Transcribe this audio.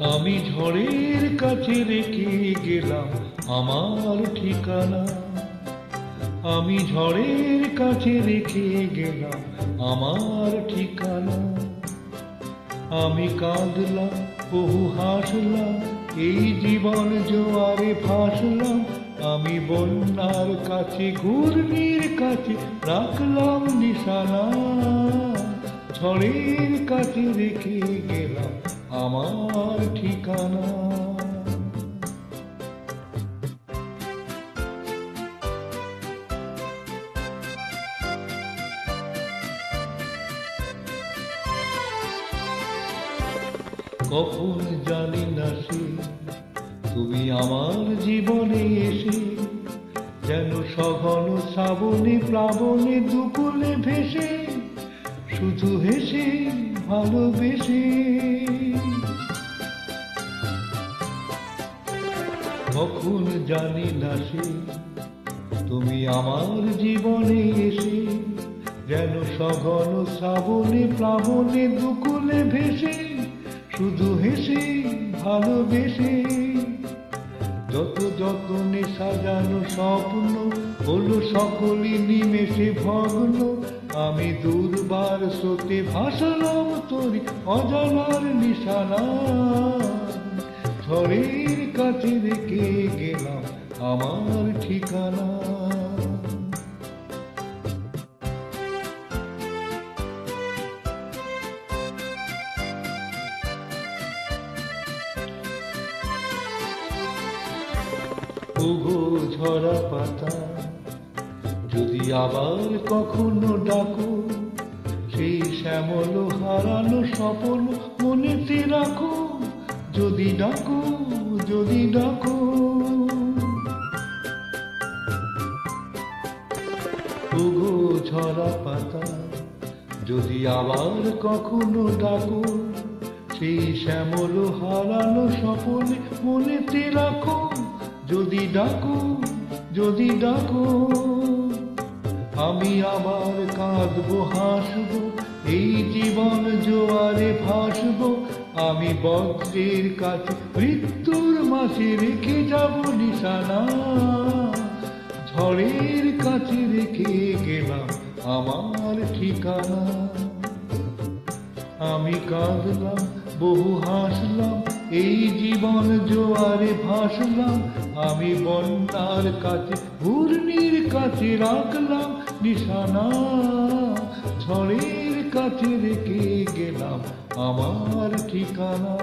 আমি ঝড়ের কাছে রেখে গেলাম আমার ঠিকানা। আমি ঝড়ের কাছে রেখে গেলাম আমার ঠিকানা। আমি কাঁদলাম, বহু হাসলাম, এই জীবন জোয়ারে ভাসলাম। আমি বন্যার কাছে, ঘূর্ণির কাছে রাখলাম নিশানা। ঝড়ের কাছে রেখে গেলাম আমার ঠিকানা। কখন জানি না সে তুমি আমার জীবনে এসে যেন সঘন শ্রাবণে প্লাবনে দুকুলে ভেসে, শুধু হেসে ভালোবেসে। কখন জানি না সে তুমি আমার জীবনে এসে যেন সঘন শ্রাবণে প্লাবনে দুকুলে ভেসে, শুধু হেসে ভালোবেসে। যত যতনে সাজানো স্বপ্ন হলো সকলই নিমেষে ভগ্ন। আমি দুর্বার স্রোতে ভাসলাম তোরি অজানার নিশানা। ঝড়ের কাছে রেখে গেলাম আমার ঠিকানা। ওগো ঝরা পাতা, যদি আবার কখনো ডাকো, সেই শ্যামল হারানো স্বপন মনেতে রাখো। যদি ডাকো, যদি ডাকো। ওগো ঝরা পাতা, যদি আবার কখনো ডাকো, সেই শ্যামল হারানো স্বপন মনেতে রাখো। যদি ডাকো, যদি ডাকো। আমি আবার কাঁদবো, হাসবো, এই জীবন জোয়ারে ভাসবো। আমি বজ্রের কাছে, মৃত্যুর মাঝে রেখে যাব নিশানা। ঝড়ের কাছে রেখে গেলাম আমার ঠিকানা। আমি কাঁদলাম, বহু হাসলাম, এই জীবন জোয়ারে ভাসলাম। আমি বন্যার কাছে, ঘূর্ণির কাছে রাখলাম নিশানা। ঝড়ের কাছে রেখে গেলাম আমার ঠিকানা।